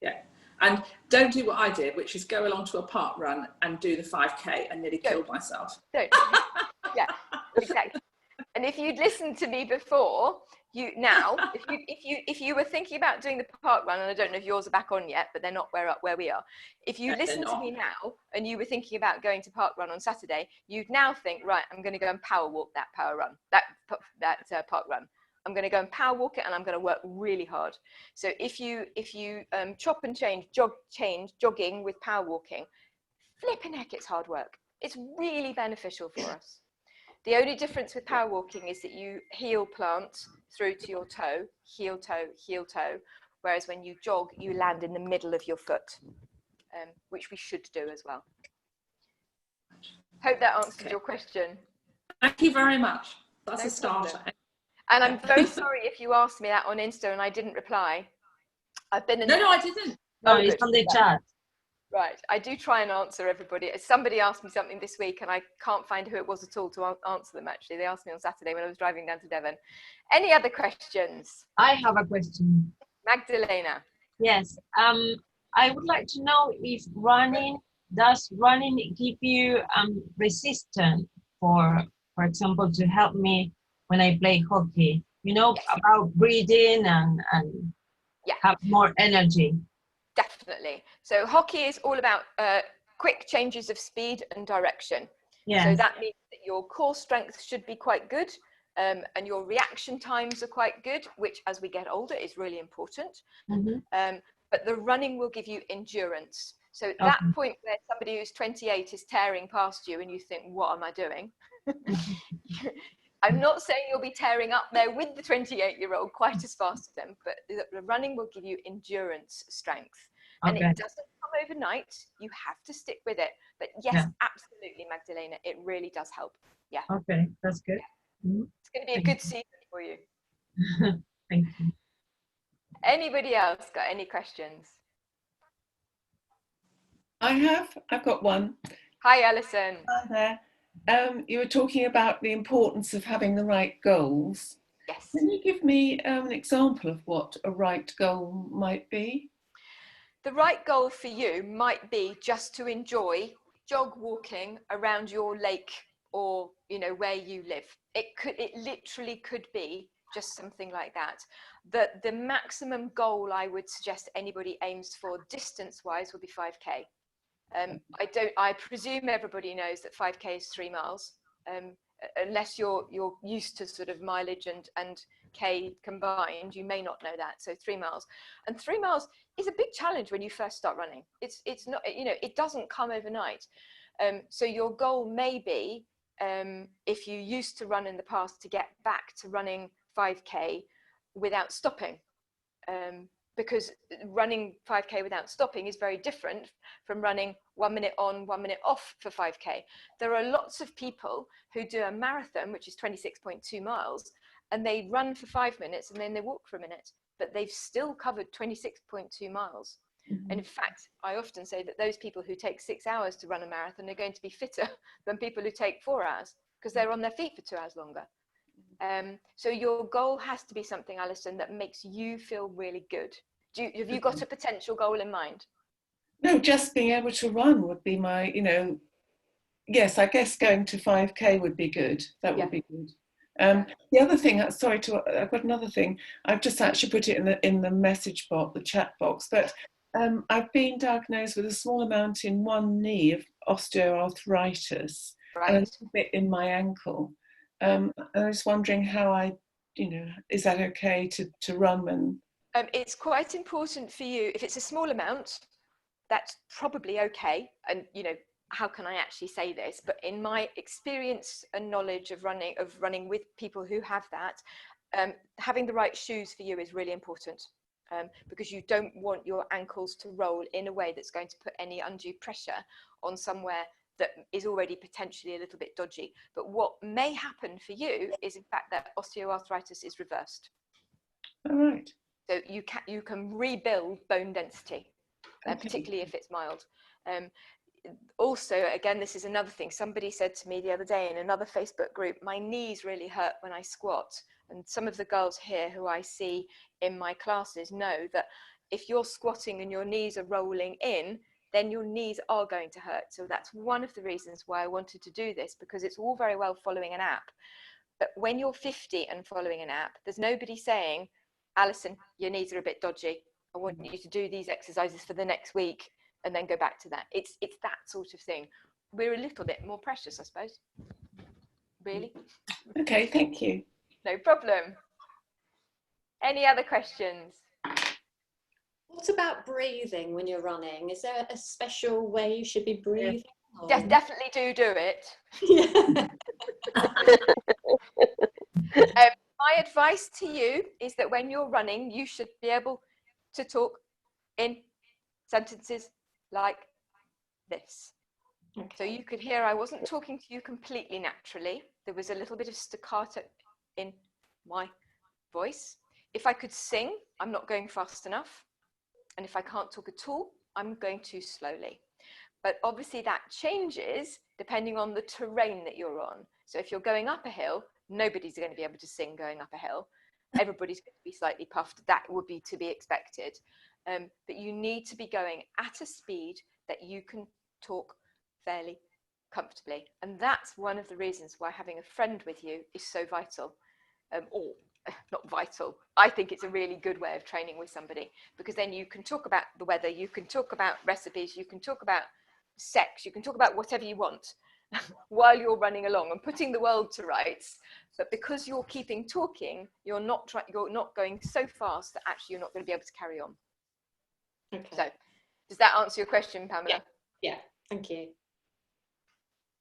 Yeah. And don't do what I did, which is go along to a park run and do the 5K and nearly killed myself. Don't. Yeah, exactly. And if you'd listened to me before, if you were thinking about doing the park run, and I don't know if yours are back on yet, but they're not where we are. If you listen to me now and you were thinking about going to park run on Saturday, you'd now think, right, I'm going to go and power walk that park run. I'm going to go and power walk it, and I'm going to work really hard. So if you chop and change jogging with power walking, flipping heck, it's hard work. It's really beneficial for us. The only difference with power walking is that you heel plant through to your toe, heel toe, whereas when you jog, you land in the middle of your foot, which we should do as well. Hope that answered your question. Thank you very much. That's a starter. And I'm very sorry if you asked me that on Insta and I didn't reply. I've been No, I didn't. No, it's on the chat. Right, I do try and answer everybody. Somebody asked me something this week and I can't find who it was at all to answer them, actually. They asked me on Saturday when I was driving down to Devon. Any other questions? I have a question. Magdalena. Yes. I would like to know if does running give you resistance for example, to help me when I play hockey? You know, Yes. about breathing and Yeah. have more energy. Definitely. So hockey is all about quick changes of speed and direction. Yes. So that means that your core strength should be quite good, and your reaction times are quite good, which as we get older is really important. But the running will give you endurance. So at that point where somebody who's 28 is tearing past you and you think, what am I doing? I'm not saying you'll be tearing up there with the 28-year-old quite as fast as them, but the running will give you endurance strength. And it doesn't come overnight. You have to stick with it. But yes, absolutely, Magdalena, it really does help. Yeah. Okay, that's good. It's going to be a good season for you. Thank you. Anybody else got any questions? I've got one. Hi, Alison. Hi there. You were talking about the importance of having the right goals. Yes. Can you give me an example of what a right goal might be? The right goal for you might be just to enjoy jog walking around your lake or, you know, where you live. It literally could be just something like that. The maximum goal I would suggest anybody aims for distance-wise would be 5K. I presume everybody knows that 5K is 3 miles, unless you're used to sort of mileage and K combined, you may not know that. So 3 miles, and 3 miles is a big challenge when you first start running. It's not, you know, it doesn't come overnight. So your goal may be, if you used to run in the past, to get back to running 5K without stopping. Because running 5K without stopping is very different from running 1 minute on, 1 minute off for 5K. There are lots of people who do a marathon, which is 26.2 miles, and they run for 5 minutes and then they walk for a minute, but they've still covered 26.2 miles. And in fact, I often say that those people who take 6 hours to run a marathon are going to be fitter than people who take 4 hours, because they're on their feet for 2 hours longer. So your goal has to be something, Alison, that makes you feel really good. Have you got a potential goal in mind? No, just being able to run would be my, you know, yes, I guess going to 5K would be good. That would be good. The other thing, I've got another thing. I've just actually put it in the message box, the chat box, but I've been diagnosed with a small amount in one knee of osteoarthritis, and a little bit in my ankle. I was wondering how is that okay to run when? It's quite important for you. If it's a small amount, that's probably okay. And, you know, how can I actually say this? But in my experience and knowledge of running with people who have that, having the right shoes for you is really important, because you don't want your ankles to roll in a way that's going to put any undue pressure on somewhere that is already potentially a little bit dodgy. But what may happen for you is, in fact, that osteoarthritis is reversed. All right. So you can rebuild bone density, particularly if it's mild. Also, again, this is another thing. Somebody said to me the other day in another Facebook group, my knees really hurt when I squat. And some of the girls here who I see in my classes know that if you're squatting and your knees are rolling in, then your knees are going to hurt. So that's one of the reasons why I wanted to do this, because it's all very well following an app. But when you're 50 and following an app, there's nobody saying, Alison, your knees are a bit dodgy. I want you to do these exercises for the next week and then go back to that. It's that sort of thing. We're a little bit more precious, I suppose. Really? Okay, thank you. No problem. Any other questions? What about breathing when you're running? Is there a special way you should be breathing? Definitely do it. Yeah. My advice to you is that when you're running, you should be able to talk in sentences like this. Okay. So you could hear I wasn't talking to you completely naturally. There was a little bit of staccato in my voice. If I could sing, I'm not going fast enough. And if I can't talk at all, I'm going too slowly. But obviously that changes depending on the terrain that you're on. So if you're going up a hill, nobody's going to be able to sing going up a hill. everybody's going to be slightly puffed. That would be to be expected. But you need to be going at a speed that you can talk fairly comfortably. And that's one of the reasons why having a friend with you is so vital. Or not vital. I think it's a really good way of training with somebody, because then you can talk about the weather, you can talk about recipes, you can talk about sex, you can talk about whatever you want while you're running along and putting the world to rights. But because you're keeping talking, you're not going so fast that actually you're not going to be able to carry on. Okay. So does that answer your question, Pamela? Yeah, thank you.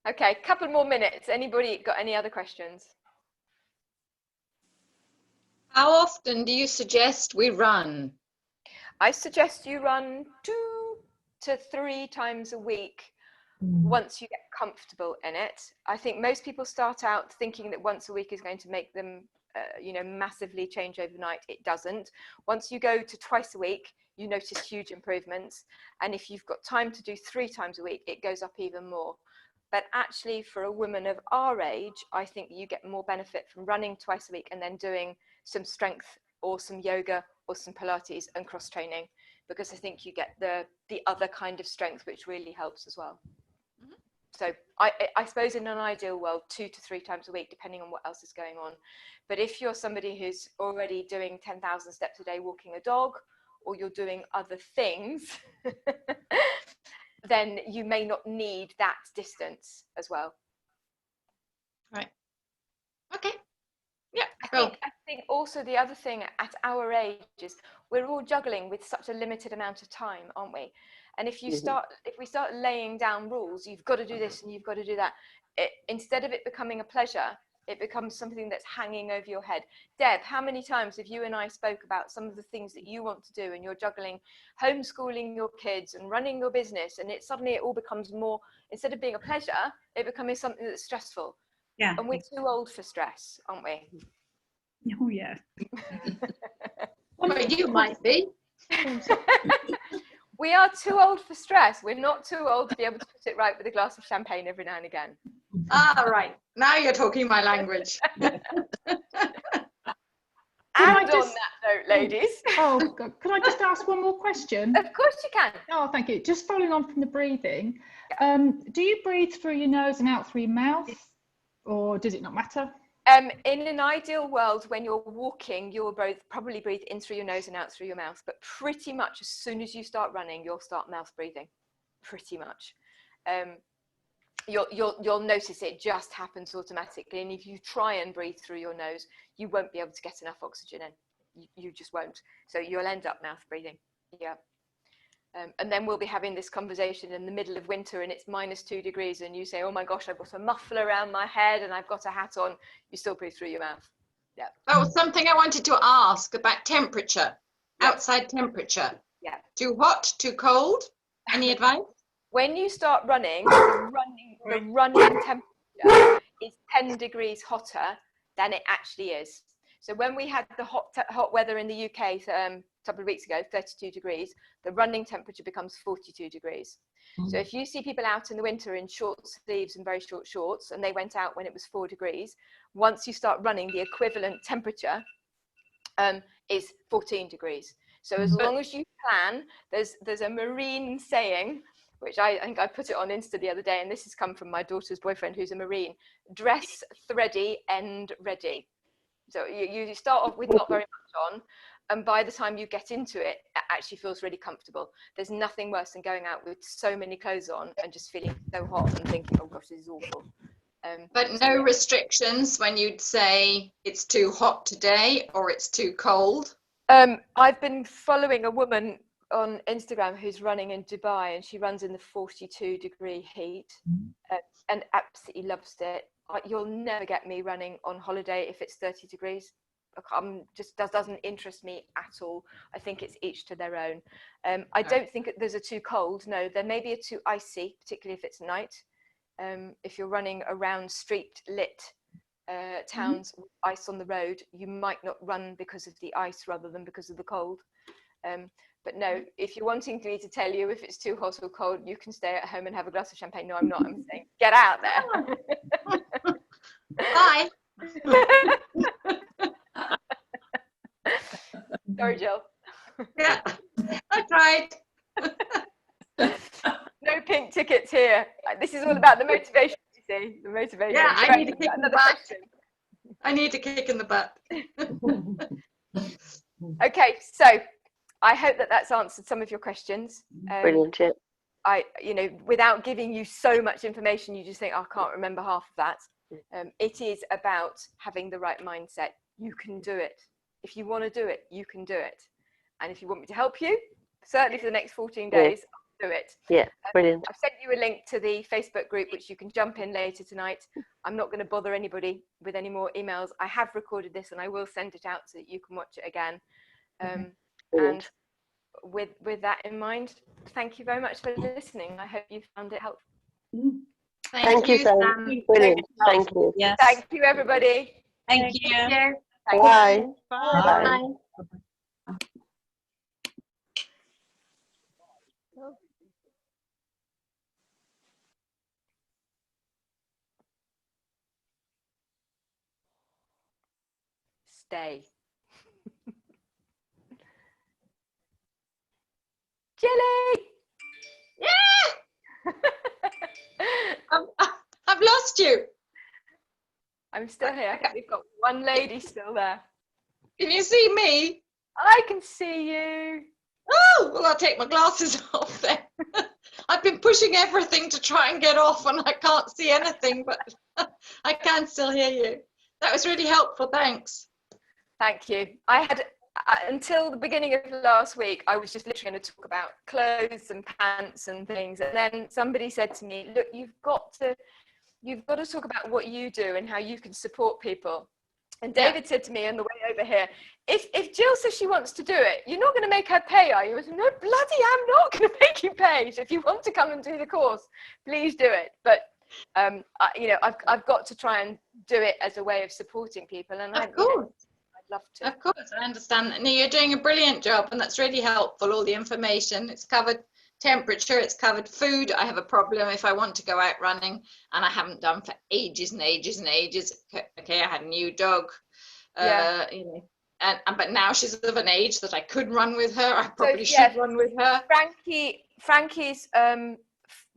Okay, couple more minutes. Anybody got any other questions? How often do you suggest we run? I suggest you run 2 to 3 times a week once you get comfortable in it. I think most people start out thinking that once a week is going to make them massively change overnight. It doesn't. Once you go to twice a week, you notice huge improvements. And if you've got time to do 3 times a week, it goes up even more. But actually, for a woman of our age, I think you get more benefit from running twice a week and then doing some strength or some yoga or some Pilates and cross training, because I think you get the other kind of strength, which really helps as well. Mm-hmm. So I suppose in an ideal world, 2 to 3 times a week, depending on what else is going on. But if you're somebody who's already doing 10,000 steps a day walking a dog, or you're doing other things, then you may not need that distance as well. Right. Okay. Yeah. I think also the other thing at our age is we're all juggling with such a limited amount of time, aren't we? And if we start laying down rules, you've got to do this and you've got to do that, instead of it becoming a pleasure, it becomes something that's hanging over your head. Deb, how many times have you and I spoke about some of the things that you want to do, and you're juggling homeschooling your kids and running your business, and it all becomes more, instead of being a pleasure, it becomes something that's stressful. Yeah. And we're too old for stress, aren't we? Oh yeah. Well, you might be. We are too old for stress. We're not too old to be able to put it right with a glass of champagne every now and again. Ah, right. Now you're talking my language. And I on just- that note, ladies. Oh, God. Can I just ask one more question? Of course you can. Oh, thank you. Just following on from the breathing, do you breathe through your nose and out through your mouth, or does it not matter? In an ideal world, when you're walking, you'll probably breathe in through your nose and out through your mouth. But pretty much as soon as you start running, you'll start mouth breathing. Pretty much. You'll notice it just happens automatically. And if you try and breathe through your nose, you won't be able to get enough oxygen in. You just won't. So you'll end up mouth breathing. Yeah. And then we'll be having this conversation in the middle of winter and it's -2 degrees and you say, oh my gosh, I've got a muffler around my head and I've got a hat on. You still breathe through your mouth. Yeah. Oh, something I wanted to ask about temperature, outside temperature. Yeah. Too hot, too cold? Any advice? When you start running, the running temperature is 10 degrees hotter than it actually is. So when we had the hot weather in the UK a couple of weeks ago, 32 degrees, the running temperature becomes 42 degrees. So if you see people out in the winter in short sleeves and very short shorts, and they went out when it was 4 degrees, once you start running, the equivalent temperature is 14 degrees. So as long as you plan, there's a marine saying, which I think I put it on Insta the other day, and this has come from my daughter's boyfriend who's a marine: dress thready, end ready. So you start off with not very much on, and by the time you get into it, it actually feels really comfortable. There's nothing worse than going out with so many clothes on and just feeling so hot and thinking, oh gosh, this is awful. But no restrictions when you'd say it's too hot today or it's too cold? I've been following a woman on Instagram who's running in Dubai, and she runs in the 42-degree heat and absolutely loves it. You'll never get me running on holiday if it's 30 degrees. Just doesn't interest me at all. I think it's each to their own. I don't think there's a too cold. No, there may be a too icy, particularly if it's night. If you're running around street lit towns with ice on the road, you might not run because of the ice rather than because of the cold. But no, if you're wanting me to tell you if it's too hot or cold, you can stay at home and have a glass of champagne. No, I'm not. I'm saying get out there. Bye. Sorry, Jill. Yeah, I tried. No pink tickets here. This is all about the motivation, you see. The motivation. Yeah, I need a kick in the Another butt. question. I need a kick in the butt. Okay, so I hope that that's answered some of your questions. Brilliant. Yeah. You know, without giving you so much information, you just think, oh, I can't remember half of that. It is about having the right mindset. You can do it. If you want to do it, you can do it. And if you want me to help you, certainly for the next 14 days, I'll do it. Yeah, brilliant. I've sent you a link to the Facebook group, which you can jump in later tonight. I'm not going to bother anybody with any more emails. I have recorded this and I will send it out so that you can watch it again. And with that in mind, thank you very much for listening. I hope you found it helpful. Thank you, Sam. Brilliant. Thank you. Yes. Thank you, everybody. Thank you. Thank Bye. you. Bye. Stay. Jilly! Yeah! I've lost you. I'm still here. We've got one lady still there. Can you see me? I can see you. Oh, well, I'll take my glasses off then. I've been pushing everything to try and get off and I can't see anything, but I can still hear you. That was really helpful. Thanks. Thank you. I had, until the beginning of last week, I was just literally going to talk about clothes and pants and things. And then somebody said to me, look, you've got to talk about what you do and how you can support people. And David said to me on the way over here, if Jill says she wants to do it, you're not going to make her pay, are you? I said, no, bloody, I'm not going to make you pay. So if you want to come and do the course, please do it. But you know, I've got to try and do it as a way of supporting people. And Of course. I'd love to. Of course, I understand. No, you're doing a brilliant job, and that's really helpful. All the information, it's covered temperature, it's covered food. I have a problem if I want to go out running, and I haven't done for ages and ages and ages. Okay, I had a new dog, you know, but now she's of an age that I could run with her. I probably should run with her. Frankie's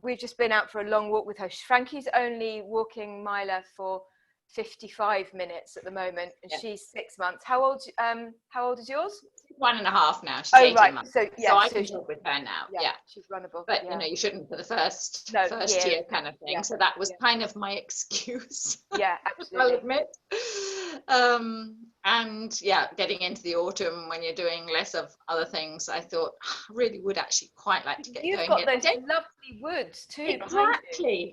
we've just been out for a long walk with her. Frankie's only walking Mila for 55 minutes at the moment, and she's 6 months. How old is yours? 1.5 now. She's 18 months. So I can talk with her now. Yeah, she's runnable. But you know, you shouldn't for the first year kind of thing. Yeah. So that was kind of my excuse. Yeah, absolutely. I'll admit. And yeah, getting into the autumn when you're doing less of other things, I thought I really would actually quite like to get going. You've got those lovely woods too.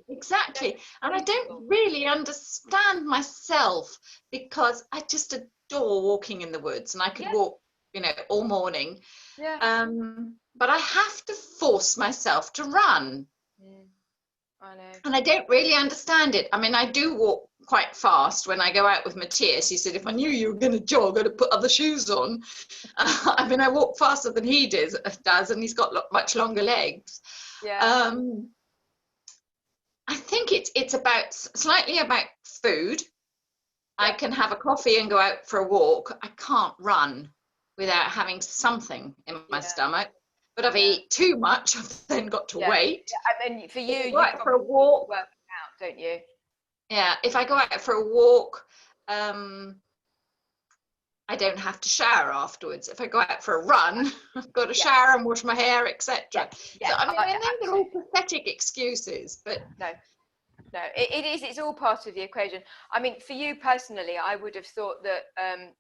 Exactly. And I don't really understand myself, because I just adore walking in the woods, and I could walk, you know, all morning. Yeah. But I have to force myself to run. I know. And I don't really understand it. I mean, I do walk quite fast when I go out with Matthias. He said, if I knew you were going to jog, I'd have put other shoes on. I mean, I walk faster than he does, and he's got much longer legs. Yeah. I think it's slightly about food. I can have a coffee and go out for a walk. I can't run without having something in my stomach. But if I eat too much, I've then got to wait. Yeah, and then for you go out for a walk, working out, don't you? Yeah, if I go out for a walk, I don't have to shower afterwards. If I go out for a run, I've got to shower and wash my hair, etc. Yeah. So, I mean, they're all pathetic excuses, but no, it's all part of the equation. I mean, for you personally, I would have thought that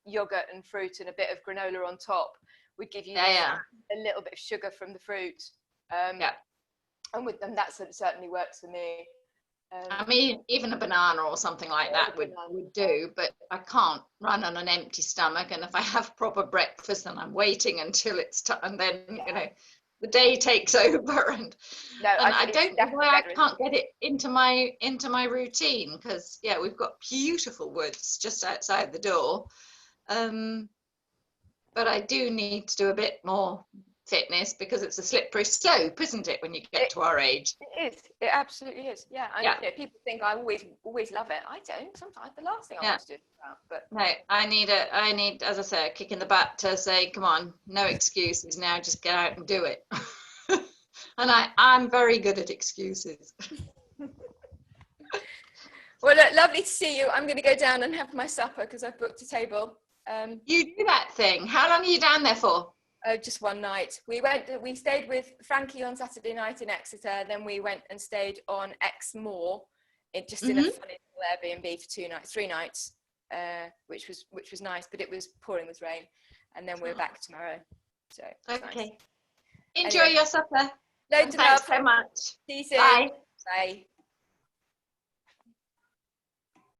yogurt and fruit and a bit of granola on top would give you a little bit of sugar from the fruit. And with them, that certainly works for me. I mean, even a banana or something like that would do, but I can't run on an empty stomach. And if I have proper breakfast, and I'm waiting until it's time, and then you know, the day takes over, and I don't know why I can't get it into my routine, because we've got beautiful woods just outside the door, but I do need to do a bit more fitness because it's a slippery slope, isn't it, when you get to our age? It is. It absolutely is. Yeah. And Yeah. you know, people think I always love it. I don't. Sometimes the last thing I want to do is go out. But No, I need, as I say, a kick in the butt to say, come on, no excuses now, just get out and do it. And I'm very good at excuses. well, look, lovely to see you. I'm going to go down and have my supper because I've booked a table. You do that thing. How long are you down there for? Just one night. We stayed with Frankie on Saturday night in Exeter. Then we went and stayed on Exmoor, in a funny little Airbnb for 3 nights, which was nice. But it was pouring with rain, and then we're back tomorrow. So Okay. Nice. Enjoy Anyway. your supper. Loads of Thanks love. so much. See you soon. Bye. Bye.